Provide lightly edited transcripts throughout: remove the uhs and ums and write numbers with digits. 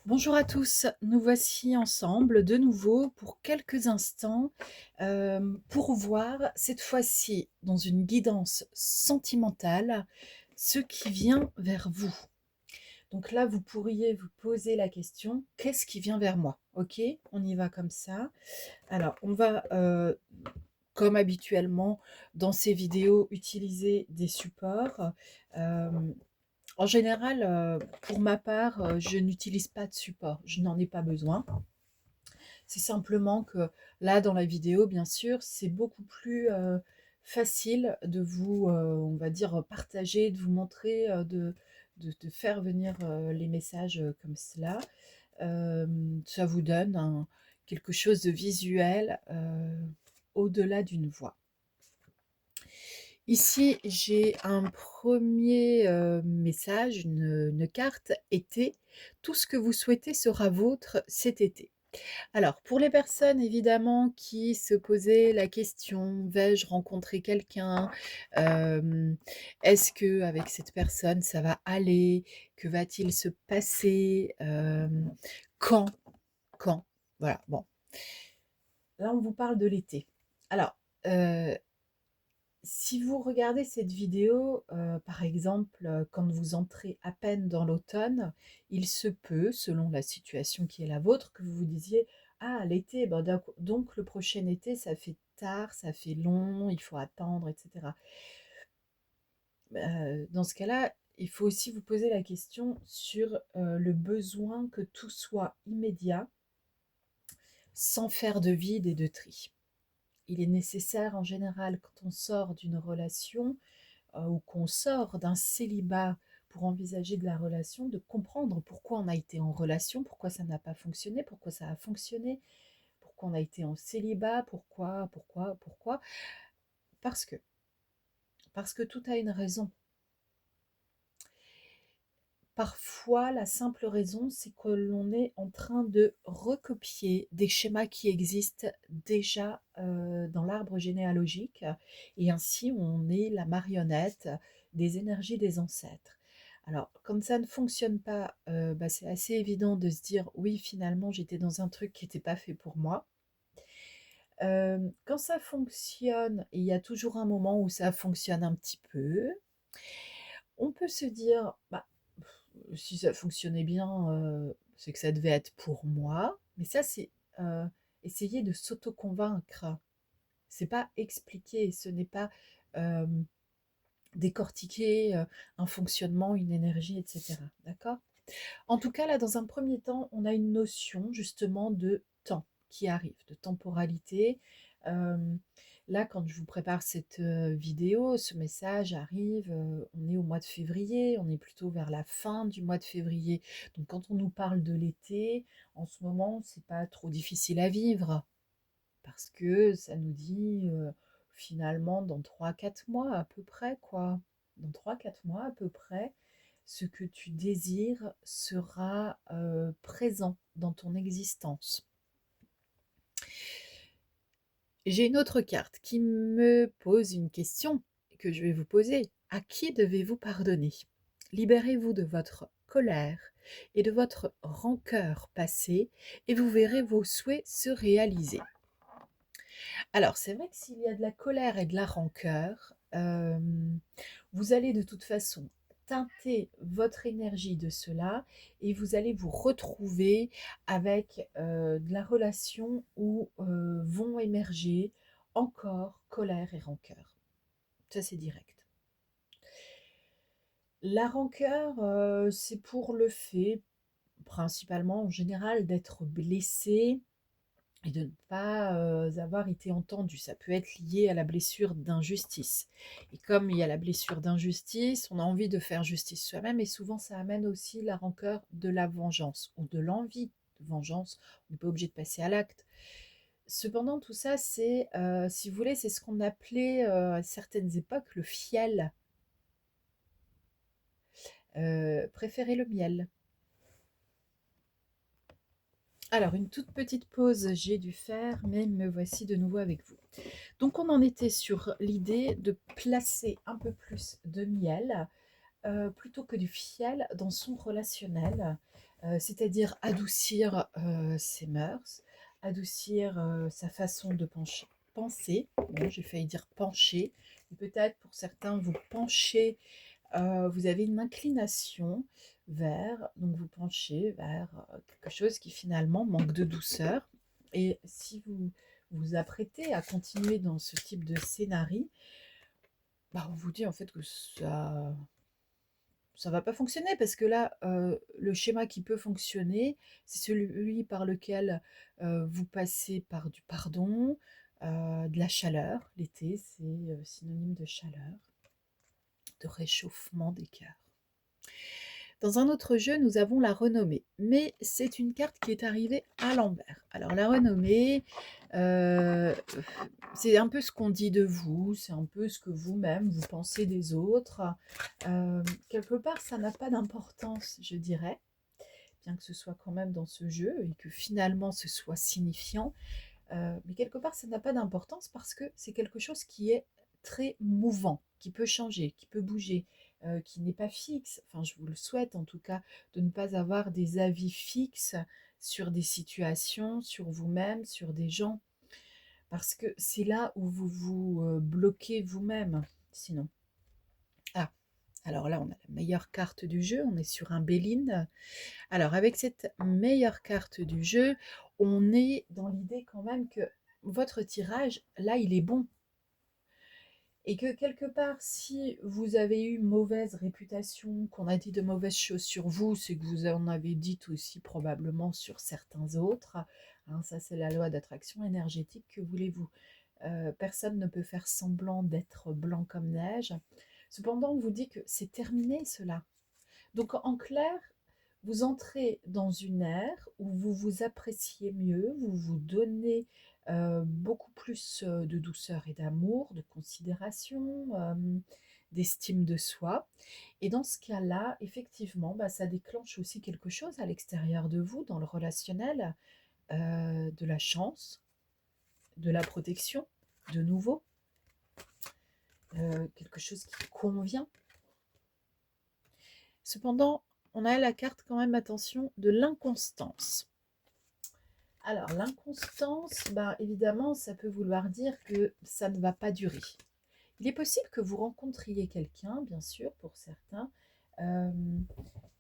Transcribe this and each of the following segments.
Bonjour à tous, nous voici ensemble de nouveau pour quelques instants pour voir cette fois-ci dans une guidance sentimentale ce qui vient vers vous. Donc là, vous pourriez vous poser la question, qu'est-ce qui vient vers moi? Ok, on y va comme ça. Alors, on va, comme habituellement dans ces vidéos, utiliser des supports. Euh, En général, pour ma part, je n'utilise pas de support, je n'en ai pas besoin. C'est simplement que là, dans la vidéo, bien sûr, c'est beaucoup plus facile de vous, on va dire, partager, de vous montrer, de faire venir les messages comme cela. Ça vous donne quelque chose de visuel au-delà d'une voix. Ici, j'ai un premier message, une carte été. Tout ce que vous souhaitez sera vôtre cet été. Alors, pour les personnes évidemment qui se posaient la question, vais-je rencontrer quelqu'un? Est-ce que avec cette personne ça va aller? Que va-t-il se passer? Quand? Quand? Voilà, bon. Là, on vous parle de l'été. Alors, euh, si vous regardez cette vidéo, par exemple, quand vous entrez à peine dans l'automne, il se peut, selon la situation qui est la vôtre, que vous vous disiez: «Ah, l'été, ben, donc le prochain été, ça fait tard, ça fait long, il faut attendre, et cetera». Dans ce cas-là, il faut aussi vous poser la question sur, le besoin que tout soit immédiat, sans faire de vide et de tri. Il est nécessaire en général, quand on sort d'une relation, ou qu'on sort d'un célibat pour envisager de la relation, de comprendre pourquoi on a été en relation, pourquoi ça n'a pas fonctionné, pourquoi ça a fonctionné, pourquoi on a été en célibat, pourquoi. Parce que, parce que tout a une raison. Parfois, la simple raison, c'est que l'on est en train de recopier des schémas qui existent déjà dans l'arbre généalogique, et ainsi on est la marionnette des énergies des ancêtres. Alors, comme ça ne fonctionne pas, bah, c'est assez évident de se dire, oui, finalement, j'étais dans un truc qui n'était pas fait pour moi. Quand ça fonctionne, et il y a toujours un moment où ça fonctionne un petit peu, on peut se dire, bah, si ça fonctionnait bien, c'est que ça devait être pour moi. Mais ça, c'est heu, essayer de s'auto-convaincre. C'est pas expliquer, ce n'est pas, hem, décortiquer, un fonctionnement, une énergie, et cetera. D'accord? En tout cas, là, dans un premier temps, on a une notion justement de temps qui arrive, de temporalité. Euh, Là, quand je vous prépare cette vidéo, ce message arrive, on est au mois de février, on est plutôt vers la fin du mois de février. Donc quand on nous parle de l'été, en ce moment, c'est pas trop difficile à vivre parce que ça nous dit finalement dans 3 4 mois à peu près, quoi. Dans 3 4 mois à peu près, ce que tu désires sera présent dans ton existence. J'ai une autre carte qui me pose une question que je vais vous poser. À qui devez-vous pardonner? Libérez-vous de votre colère et de votre rancœur passée et vous verrez vos souhaits se réaliser. Alors, c'est vrai que s'il y a de la colère et de la rancœur, vous allez de toute façon teinter votre énergie de cela et vous allez vous retrouver avec de la relation où vont émerger encore colère et rancœur. Ça, c'est direct. La rancœur, c'est pour le fait, principalement en général, d'être blessé et de ne pas avoir été entendu. Ça peut être lié à la blessure d'injustice. Et comme il y a la blessure d'injustice, on a envie de faire justice soi-même et souvent ça amène aussi la rancœur de la vengeance ou de l'envie de vengeance. On n'est pas obligé de passer à l'acte. Cependant, tout ça, c'est, si vous voulez, c'est ce qu'on appelait à certaines époques le fiel. Préférez le miel. Alors, une toute petite pause j'ai dû faire, mais me voici de nouveau avec vous. Donc on en était sur l'idée de placer un peu plus de miel plutôt que du fiel dans son relationnel, c'est-à-dire adoucir, ses mœurs, adoucir, sa façon de penser. Bon, j'ai failli dire pencher, mais peut-être pour certains vous penchez, vous avez une inclination vers donc vous penchez vers, quelque chose qui finalement manque de douceur et si vous vous apprêtez à continuer dans ce type de scénario, bah, on vous dit en fait que ça va pas fonctionner parce que là, le schéma qui peut fonctionner, c'est celui par lequel, vous passez par du pardon, de la chaleur. L'été, c'est, synonyme de chaleur, de réchauffement des cœurs. Dans un autre jeu, nous avons la renommée, mais c'est une carte qui est arrivée à l'envers. Alors la renommée, heu, c'est un peu ce qu'on dit de vous, c'est un peu ce que vous-même vous pensez des autres. Quelque part, ça n'a pas d'importance, je dirais, bien que ce soit quand même dans ce jeu et que finalement ce soit signifiant. Mais quelque part, ça n'a pas d'importance parce que c'est quelque chose qui est très mouvant, qui peut changer, qui peut bouger, qui n'est pas fixe. Enfin, je vous le souhaite en tout cas, de ne pas avoir des avis fixes sur des situations, sur vous-même, sur des gens, parce que c'est là où vous vous bloquez vous-même, sinon. Ah, alors là, on a la meilleure carte du jeu, on est sur un Béline. Alors, avec cette meilleure carte du jeu, on est dans l'idée quand même que votre tirage, là, il est bon. Et que quelque part, si vous avez eu mauvaise réputation, qu'on a dit de mauvaises choses sur vous, c'est que vous en avez dit aussi probablement sur certains autres. Hein, ça, c'est la loi d'attraction énergétique, que voulez-vous? Personne ne peut faire semblant d'être blanc comme neige. Cependant, on vous dit que c'est terminé cela. Donc en clair, vous entrez dans une ère où vous vous appréciez mieux, vous vous donnez beaucoup plus de douceur et d'amour, de considération, d'estime de soi. Et dans ce cas-là, effectivement, bah, ça déclenche aussi quelque chose à l'extérieur de vous, dans le relationnel, de la chance, de la protection, de nouveau, quelque chose qui convient. Cependant, on a la carte quand même, attention, de l'inconstance. Alors, l'inconstance, ben, évidemment, ça peut vouloir dire que ça ne va pas durer. Il est possible que vous rencontriez quelqu'un, bien sûr, pour certains, euh,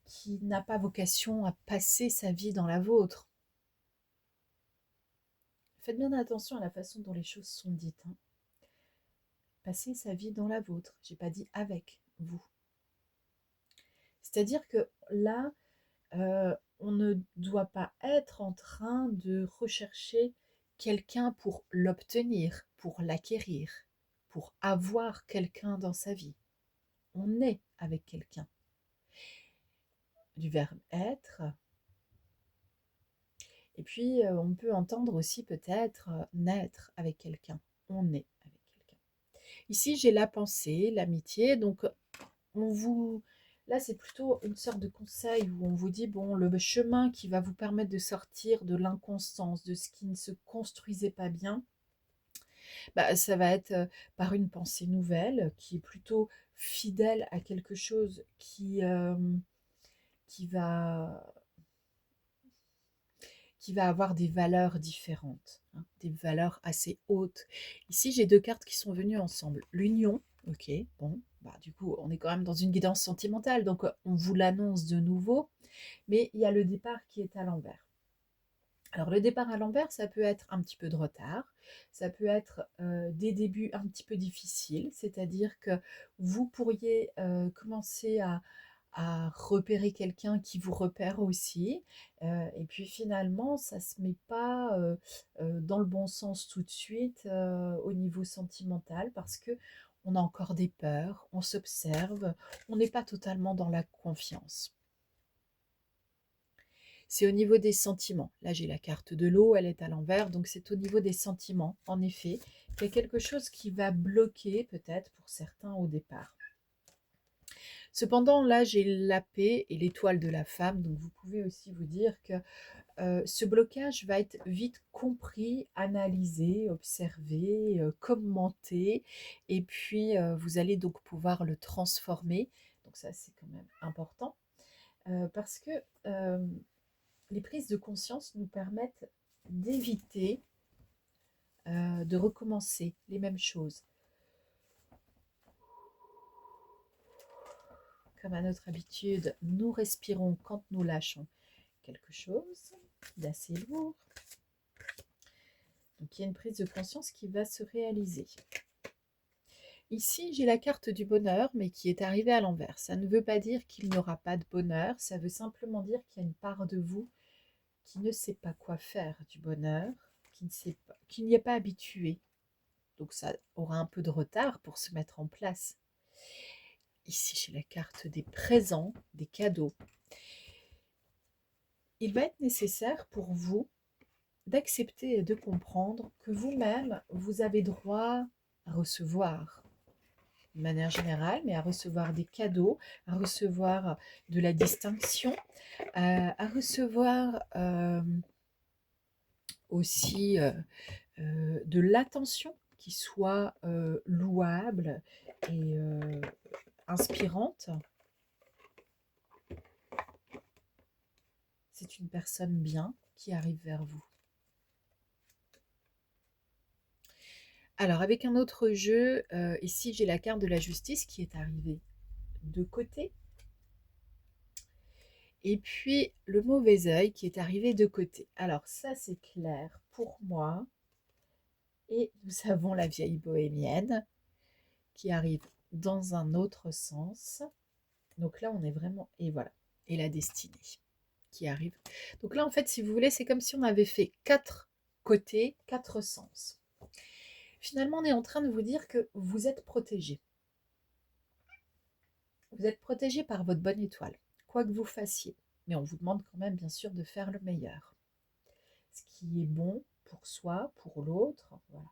qui n'a pas vocation à passer sa vie dans la vôtre. Faites bien attention à la façon dont les choses sont dites. Hein. Passer sa vie dans la vôtre. J'ai pas dit avec vous. C'est-à-dire que là, on ne doit pas être en train de rechercher quelqu'un pour l'obtenir, pour l'acquérir, pour avoir quelqu'un dans sa vie. On est avec quelqu'un. Du verbe être. Et puis, on peut entendre aussi peut-être naître avec quelqu'un. On est avec quelqu'un. Ici, j'ai la pensée, l'amitié. Donc, on vous... Là, c'est plutôt une sorte de conseil où on vous dit, bon, le chemin qui va vous permettre de sortir de l'inconstance, de ce qui ne se construisait pas bien, bah, ça va être par une pensée nouvelle qui est plutôt fidèle à quelque chose qui va, qui va avoir des valeurs différentes, hein, des valeurs assez hautes. Ici, j'ai deux cartes qui sont venues ensemble. L'union, ok, bon, bah, du coup, on est quand même dans une guidance sentimentale, donc on vous l'annonce de nouveau, mais il y a le départ qui est à l'envers. Alors le départ à l'envers, ça peut être un petit peu de retard, ça peut être des débuts un petit peu difficiles, c'est-à-dire que vous pourriez commencer à repérer quelqu'un qui vous repère aussi, et puis finalement, ça ne se met pas dans le bon sens tout de suite au niveau sentimental, parce que on a encore des peurs, on s'observe, on n'est pas totalement dans la confiance. C'est au niveau des sentiments. Là, j'ai la carte de l'eau, elle est à l'envers, donc c'est au niveau des sentiments, en effet, qu'il y a quelque chose qui va bloquer peut-être pour certains au départ. Cependant, là, j'ai la paix et l'étoile de la femme, donc vous pouvez aussi vous dire que ce blocage va être vite compris, analysé, observé, commenté, et puis vous allez donc pouvoir le transformer. Donc Donc ça, c'est quand même important parce que les prises de conscience nous permettent d'éviter de recommencer les mêmes choses. Comme à notre habitude, nous respirons quand nous lâchons quelque chose d'assez lourd. Donc il y a une prise de conscience qui va se réaliser. Ici, j'ai la carte du bonheur, mais qui est arrivée à l'envers. Ça ne veut pas dire qu'il n'y aura pas de bonheur, ça veut simplement dire qu'il y a une part de vous qui ne sait pas quoi faire du bonheur, qui n'y est pas habitué. Donc ça aura un peu de retard pour se mettre en place. Ici, j'ai la carte des présents, des cadeaux. Il va être nécessaire pour vous d'accepter et de comprendre que vous-même, vous avez droit à recevoir de manière générale, mais à recevoir des cadeaux, à recevoir de la distinction, à recevoir aussi de l'attention qui soit louable et inspirante. C'est une personne bien qui arrive vers vous. Alors, avec un autre jeu, ici j'ai la carte de la justice qui est arrivée de côté. Et puis le mauvais œil qui est arrivé de côté. Alors ça c'est clair pour moi. Et nous avons la vieille bohémienne qui arrive dans un autre sens. Donc là on est vraiment... Et voilà. Et la destinée qui arrive. Donc là en fait si vous voulez c'est comme si on avait fait 4 côtés, 4 sens. Finalement on est en train de vous dire que vous êtes protégé. Vous êtes protégé par votre bonne étoile, quoi que vous fassiez. Mais on vous demande quand même bien sûr de faire le meilleur. Ce qui est bon pour soi, pour l'autre, voilà.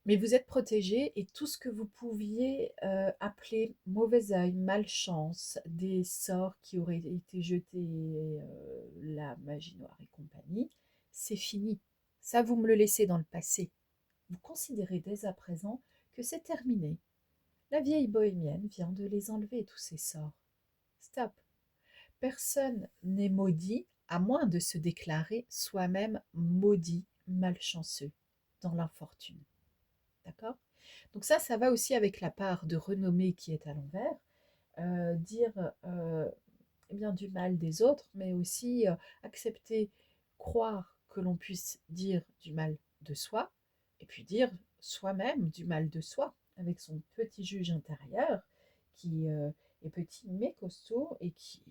Mais vous êtes protégé et tout ce que vous pouviez appeler mauvais œil, malchance, des sorts qui auraient été jetés, la magie noire et compagnie, c'est fini. Ça, vous me le laissez dans le passé. Vous considérez dès à présent que c'est terminé. La vieille bohémienne vient de les enlever, tous ces sorts. Stop. Personne n'est maudit à moins de se déclarer soi-même maudit, malchanceux, dans l'infortune. D'accord? Donc ça va aussi avec la part de renommée qui est à l'envers. Dire eh bien, du mal des autres, mais aussi accepter, croire que l'on puisse dire du mal de soi, et puis dire soi-même du mal de soi, avec son petit juge intérieur qui est petit mais costaud et qui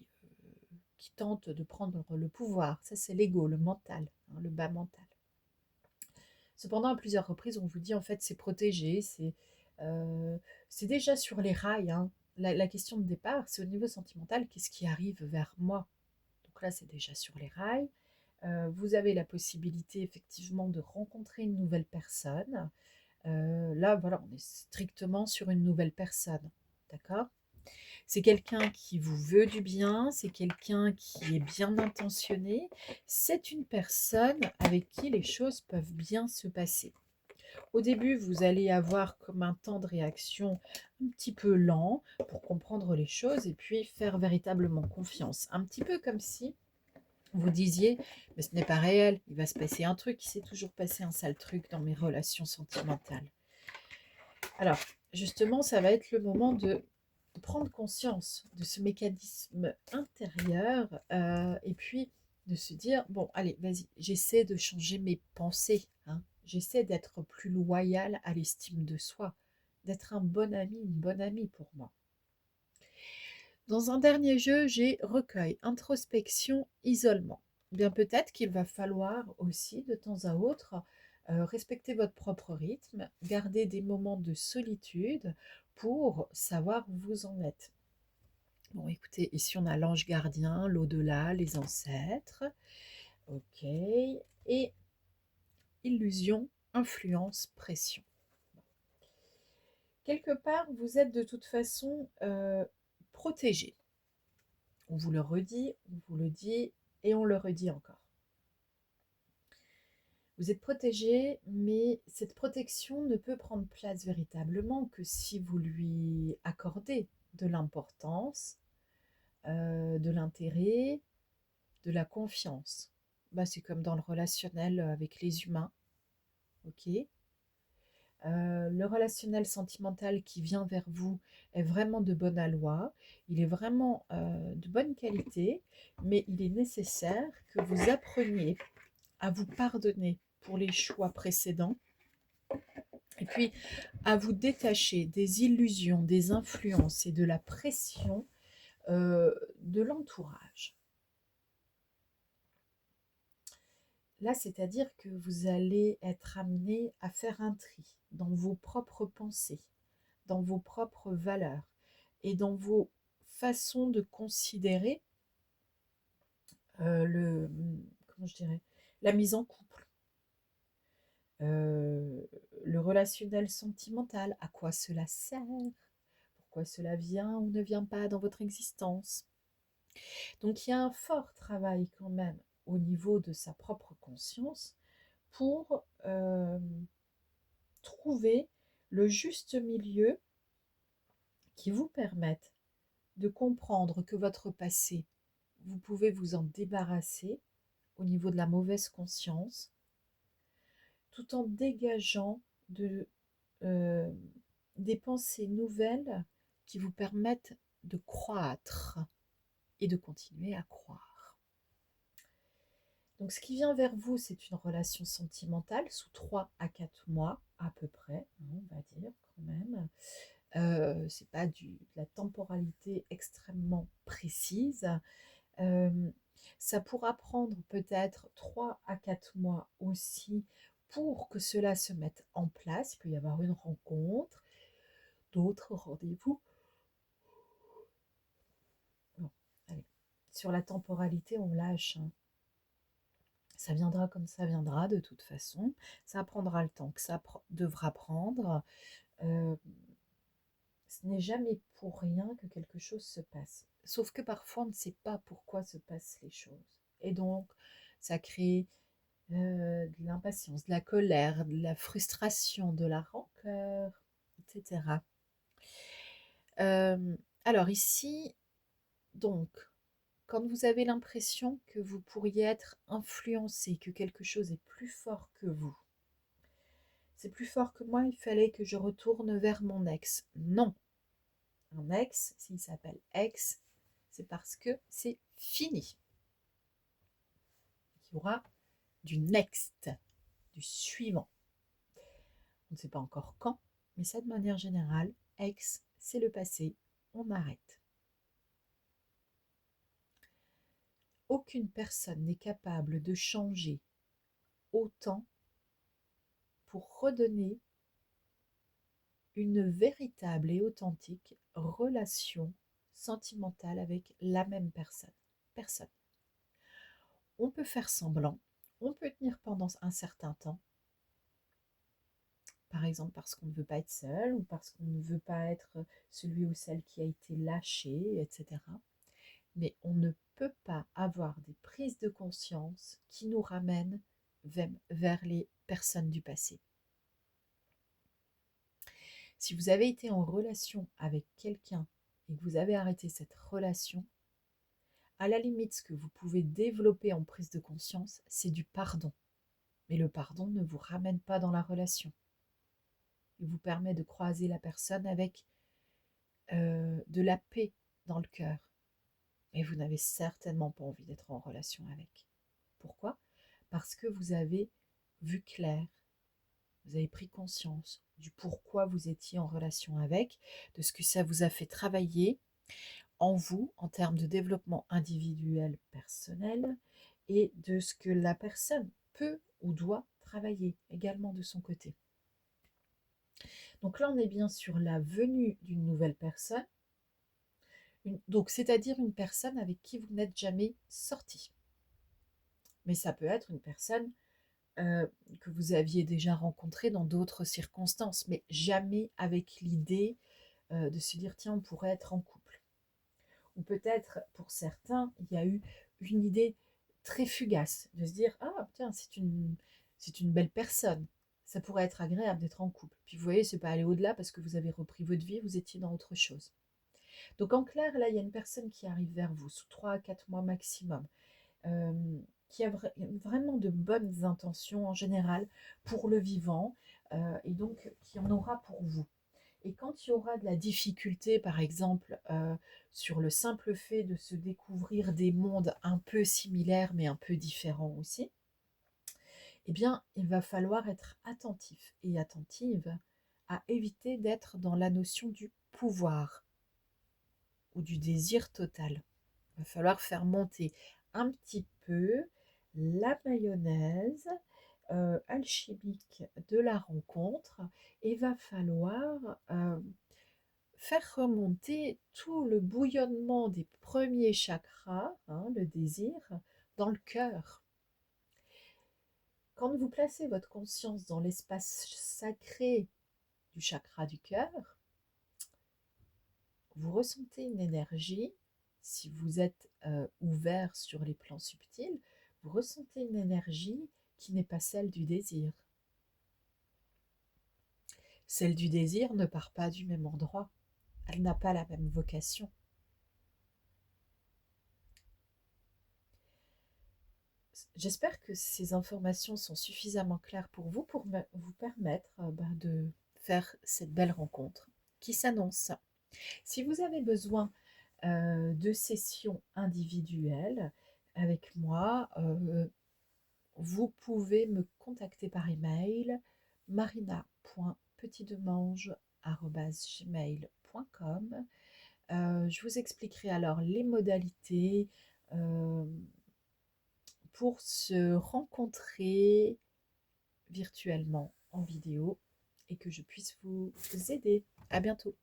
tente de prendre le pouvoir. Ça, c'est l'ego, le mental, hein, le bas mental. Cependant, à plusieurs reprises, on vous dit en fait c'est protégé, c'est déjà sur les rails. Hein. La question de départ, c'est au niveau sentimental, qu'est-ce qui arrive vers moi? Donc là, c'est déjà sur les rails. Vous avez la possibilité effectivement de rencontrer une nouvelle personne. Là, voilà, on est strictement sur une nouvelle personne. D'accord? C'est quelqu'un qui vous veut du bien, c'est quelqu'un qui est bien intentionné, c'est une personne avec qui les choses peuvent bien se passer. Au début, vous allez avoir comme un temps de réaction un petit peu lent pour comprendre les choses et puis faire véritablement confiance. Un petit peu comme si vous disiez, mais ce n'est pas réel, il va se passer un truc, il s'est toujours passé un sale truc dans mes relations sentimentales. Alors, justement, ça va être le moment de prendre conscience de ce mécanisme intérieur et puis de se dire, bon, allez, vas-y, j'essaie de changer mes pensées, hein. J'essaie d'être plus loyale à l'estime de soi, d'être un bon ami, une bonne amie pour moi. Dans un dernier jeu, j'ai recueil, introspection, isolement. Bien peut-être qu'il va falloir aussi de temps à autre respecter votre propre rythme, garder des moments de solitude pour savoir où vous en êtes. Bon, écoutez, ici on a l'ange gardien, l'au-delà, les ancêtres. Ok. Et illusion, influence, pression. Quelque part, vous êtes de toute façon protégé. On vous le redit, on vous le dit et on le redit encore. Vous êtes protégé, mais cette protection ne peut prendre place véritablement que si vous lui accordez de l'importance, de l'intérêt, de la confiance. Bah, c'est comme dans le relationnel avec les humains, ok? Le relationnel sentimental qui vient vers vous est vraiment de bonne aloi, il est vraiment de bonne qualité, mais il est nécessaire que vous appreniez à vous pardonner pour les choix précédents et puis à vous détacher des illusions, des influences et de la pression de l'entourage. Là, c'est-à-dire que vous allez être amené à faire un tri dans vos propres pensées, dans vos propres valeurs et dans vos façons de considérer comment je dirais, la mise en couple, euh, le relationnel sentimental, à quoi cela sert, pourquoi cela vient ou ne vient pas dans votre existence. Donc il y a un fort travail quand même au niveau de sa propre conscience pour trouver le juste milieu qui vous permette de comprendre que votre passé, vous pouvez vous en débarrasser au niveau de la mauvaise conscience, tout en dégageant de, euh, des pensées nouvelles qui vous permettent de croître et de continuer à croire. Donc ce qui vient vers vous, c'est une relation sentimentale sous 3 à 4 mois à peu près, on va dire quand même. C'est pas de la temporalité extrêmement précise. Euh, Ça pourra prendre peut-être 3 à 4 mois aussi pour que cela se mette en place. Il peut y avoir une rencontre, d'autres rendez-vous. Bon, allez. Sur la temporalité, on lâche, hein. Ça viendra comme ça viendra de toute façon. Ça prendra le temps que ça devra prendre. Euh, Ce n'est jamais pour rien que quelque chose se passe. Sauf que parfois, on ne sait pas pourquoi se passent les choses. Et donc, ça crée de l'impatience, de la colère, de la frustration, de la rancœur, etc. Euh, alors ici, donc, quand vous avez l'impression que vous pourriez être influencé, que quelque chose est plus fort que vous, c'est plus fort que moi, il fallait que je retourne vers mon ex. Non, un ex, s'il s'appelle ex, c'est parce que c'est fini. Il y aura du next, du suivant. On ne sait pas encore quand, mais ça de manière générale, ex, c'est le passé, on arrête. Aucune personne n'est capable de changer autant pour redonner une véritable et authentique relation sentimentale avec la même personne. Personne. On peut faire semblant, on peut tenir pendant un certain temps, par exemple parce qu'on ne veut pas être seul ou parce qu'on ne veut pas être celui ou celle qui a été lâché, etc. Mais on ne peut pas avoir des prises de conscience qui nous ramènent vers les personnes du passé. Si vous avez été en relation avec quelqu'un et que vous avez arrêté cette relation, à la limite, ce que vous pouvez développer en prise de conscience, c'est du pardon. Mais le pardon ne vous ramène pas dans la relation. Il vous permet de croiser la personne avec de la paix dans le cœur. Et vous n'avez certainement pas envie d'être en relation avec. Pourquoi? Parce que vous avez vu clair, vous avez pris conscience du pourquoi vous étiez en relation avec, de ce que ça vous a fait travailler en vous en termes de développement individuel personnel et de ce que la personne peut ou doit travailler également de son côté. Donc là, on est bien sur la venue d'une nouvelle personne, donc c'est-à-dire une personne avec qui vous n'êtes jamais sorti. Mais ça peut être une personne euh, que vous aviez déjà rencontrée dans d'autres circonstances, mais jamais avec l'idée de se dire tiens, on pourrait être en couple. Ou peut-être pour certains, il y a eu une idée très fugace de se dire ah tiens, c'est une belle personne. Ça pourrait être agréable d'être en couple. Puis vous voyez, c'est pas aller au-delà parce que vous avez repris votre vie, vous étiez dans autre chose. Donc en clair, là, il y a une personne qui arrive vers vous sous 3 à 4 mois maximum, euh, qui a vraiment de bonnes intentions en général pour le vivant, et donc qui en aura pour vous. Et quand il y aura de la difficulté, par exemple, sur le simple fait de se découvrir des mondes un peu similaires mais un peu différents aussi, eh bien, il va falloir être attentif et attentive à éviter d'être dans la notion du pouvoir ou du désir total. Il va falloir faire monter un petit peu la mayonnaise alchimique de la rencontre et va falloir faire remonter tout le bouillonnement des premiers chakras, hein, le désir, dans le cœur. Quand vous placez votre conscience dans l'espace sacré du chakra du cœur, vous ressentez une énergie. Si vous êtes ouvert sur les plans subtils, vous ressentez une énergie qui n'est pas celle du désir. Celle du désir ne part pas du même endroit. Elle n'a pas la même vocation. J'espère que ces informations sont suffisamment claires pour vous vous permettre de faire cette belle rencontre qui s'annonce. Si vous avez besoin de sessions individuelles avec moi, vous pouvez me contacter par email marina.petitdemange@gmail.com. Je vous expliquerai alors les modalités euh, pour se rencontrer virtuellement en vidéo et que je puisse vous aider. À bientôt.